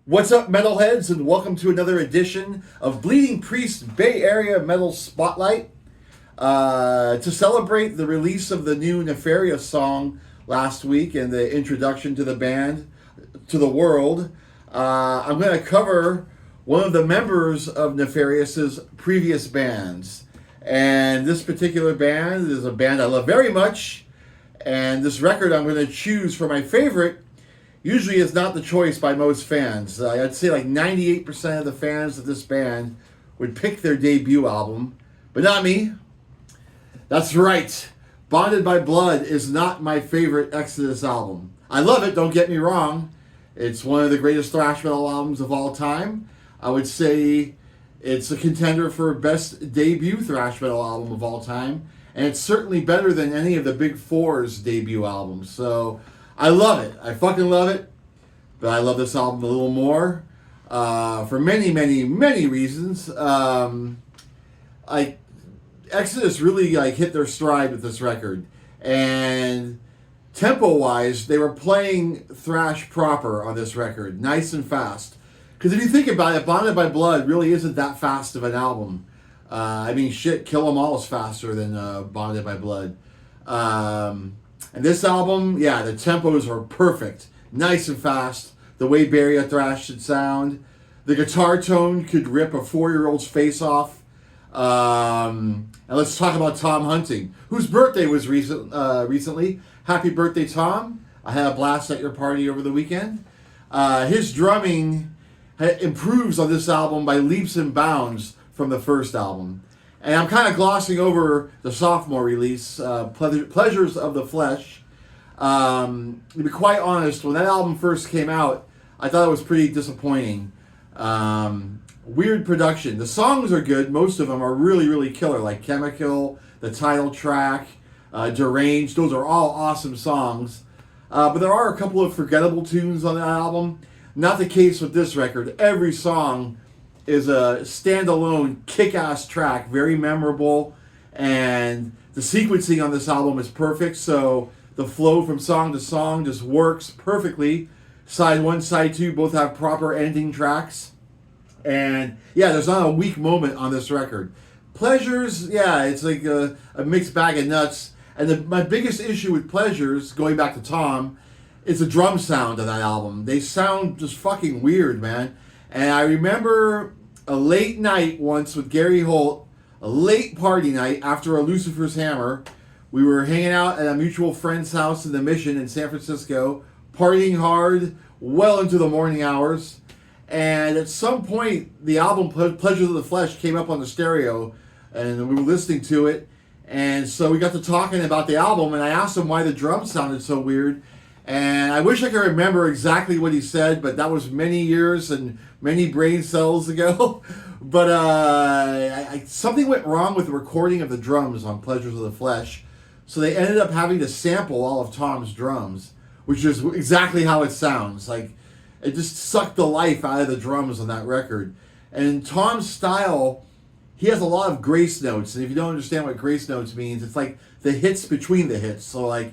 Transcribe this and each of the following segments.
What's up, metalheads, and welcome to another edition of Bleeding Priest Bay Area Metal Spotlight. To celebrate the release of the new Nefarious song last week and the introduction to the band to the world, I'm going to cover one of the members of Nefarious's previous bands. And this particular band is a band I love very much. And this record I'm going to choose for my favorite usually is not the choice by most fans. I'd say like 98% of the fans of this band would pick their debut album, but not me. That's right. Bonded by Blood is not my favorite Exodus album. I love it, don't get me wrong. It's one of the greatest thrash metal albums of all time. I would say it's a contender for best debut thrash metal album of all time, and it's certainly better than any of the Big Four's debut albums. So I love it. I fucking love it. But I love this album a little more for many, many, many reasons. Exodus really hit their stride with this record, and tempo-wise, they were playing thrash proper on this record, nice and fast. Because if you think about it, Bonded by Blood really isn't that fast of an album. Kill 'Em All is faster than Bonded by Blood. And this album, yeah, the tempos are perfect. Nice and fast. The way Barrier thrash should sound. The guitar tone could rip a 4-year-old's face off. And let's talk about Tom Hunting, whose birthday was recently. Happy birthday, Tom. I had a blast at your party over the weekend. His drumming improves on this album by leaps and bounds from the first album. And I'm kind of glossing over the sophomore release, Pleasures of the Flesh. To be quite honest, when that album first came out, I thought it was pretty disappointing. Weird production. The songs are good. Most of them are really, really killer, like Chemical, the title track, Deranged. Those are all awesome songs. But there are a couple of forgettable tunes on that album. Not the case with this record. Every song is a standalone kick-ass track, very memorable, and the sequencing on this album is perfect, so the flow from song to song just works perfectly. Side 1, side 2 both have proper ending tracks, and yeah, there's not a weak moment on this record. Pleasures, yeah, it's like a mixed bag of nuts, and my biggest issue with Pleasures, going back to Tom, is the drum sound of that album. They sound just fucking weird, man. And I remember a late night once with Gary Holt, a late party night after a Lucifer's Hammer. We were hanging out at a mutual friend's house in the Mission in San Francisco, partying hard well into the morning hours. And at some point, the album Pleasures of the Flesh came up on the stereo, and we were listening to it. And so we got to talking about the album, and I asked him why the drums sounded so weird. And I wish I could remember exactly what he said, but that was many years and many brain cells ago. But something went wrong with the recording of the drums on Pleasures of the Flesh. So they ended up having to sample all of Tom's drums, which is exactly how it sounds. Like, it just sucked the life out of the drums on that record. And Tom's style, he has a lot of grace notes. And if you don't understand what grace notes means, it's like the hits between the hits. So like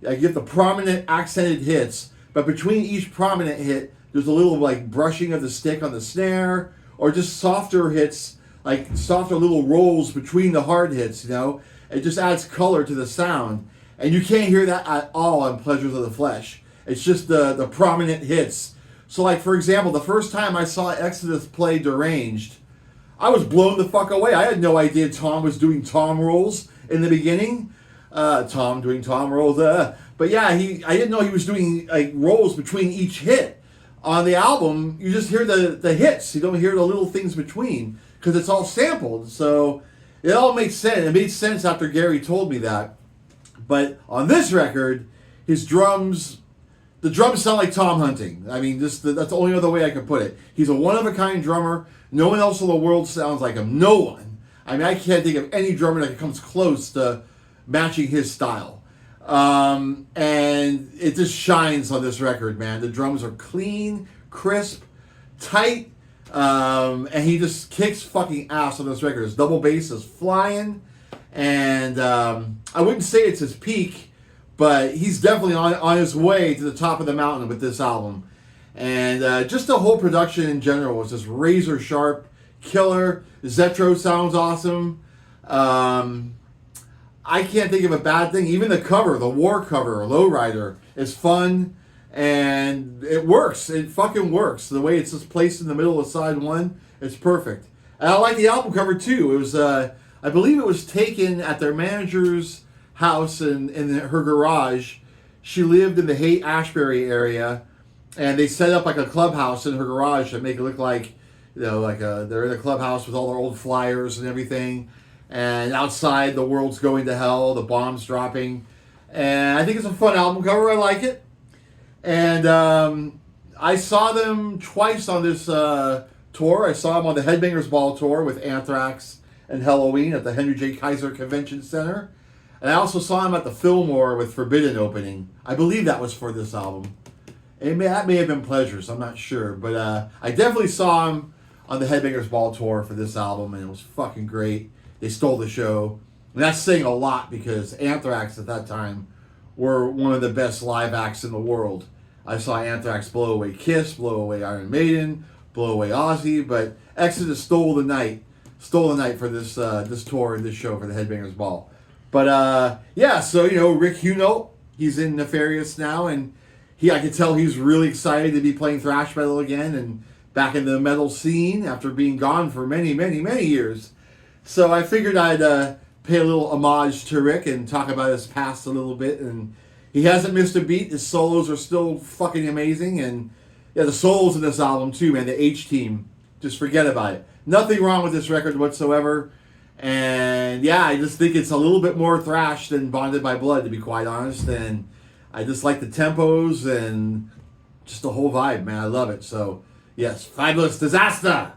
you get the prominent accented hits, but between each prominent hit, there's a little like brushing of the stick on the snare, or just softer hits, like softer little rolls between the hard hits, you know? It just adds color to the sound. And you can't hear that at all on Pleasures of the Flesh. It's just the prominent hits. So like, for example, the first time I saw Exodus play Deranged, I was blown the fuck away. I had no idea Tom was doing tom rolls in the beginning. Tom doing tom rolls. But yeah, I didn't know he was doing like rolls between each hit. On the album, you just hear the hits. You don't hear the little things between because it's all sampled. So it all makes sense. It made sense after Gary told me that. But on this record, the drums sound like Tom Hunting. I mean, that's the only other way I could put it. He's a one-of-a-kind drummer. No one else in the world sounds like him. No one. I mean, I can't think of any drummer that comes close to matching his style. And it just shines on this record, man. The drums are clean, crisp, tight, and he just kicks fucking ass on this record. His double bass is flying, and I wouldn't say it's his peak, but he's definitely on his way to the top of the mountain with this album. And just the whole production in general was just razor sharp, killer. Zetro sounds awesome. I can't think of a bad thing. Even the cover, the war cover, Lowrider, is fun. And it works. It fucking works. The way it's just placed in the middle of side one, it's perfect. And I like the album cover too. It was, I believe it was taken at their manager's house in her garage. She lived in the Haight-Ashbury area, and they set up like a clubhouse in her garage to make it look like, they're in a clubhouse with all their old flyers and everything. And outside, the world's going to hell, the bombs dropping. And I think it's a fun album cover. I like it. And I saw them twice on this tour. I saw them on the Headbangers Ball tour with Anthrax and Halloween at the Henry J. Kaiser Convention Center. And I also saw them at the Fillmore with Forbidden opening. I believe that was for this album. That may have been Pleasures, I'm not sure. But I definitely saw them on the Headbangers Ball tour for this album, and it was fucking great. They stole the show. And that's saying a lot because Anthrax at that time were one of the best live acts in the world. I saw Anthrax blow away Kiss, blow away Iron Maiden, blow away Ozzy, but Exodus stole the night for this this tour and this show for the Headbangers Ball. But so Rick Hunolt, he's in Nefarious now, and I could tell he's really excited to be playing thrash metal again and back in the metal scene after being gone for many, many, many years. So I figured I'd pay a little homage to Rick and talk about his past a little bit. And he hasn't missed a beat. His solos are still fucking amazing. And yeah, the solos in this album too, man. The H-Team, just forget about it. Nothing wrong with this record whatsoever. And yeah, I just think it's a little bit more thrash than Bonded by Blood, to be quite honest. And I just like the tempos and just the whole vibe, man. I love it. So yes, Fabulous Disaster.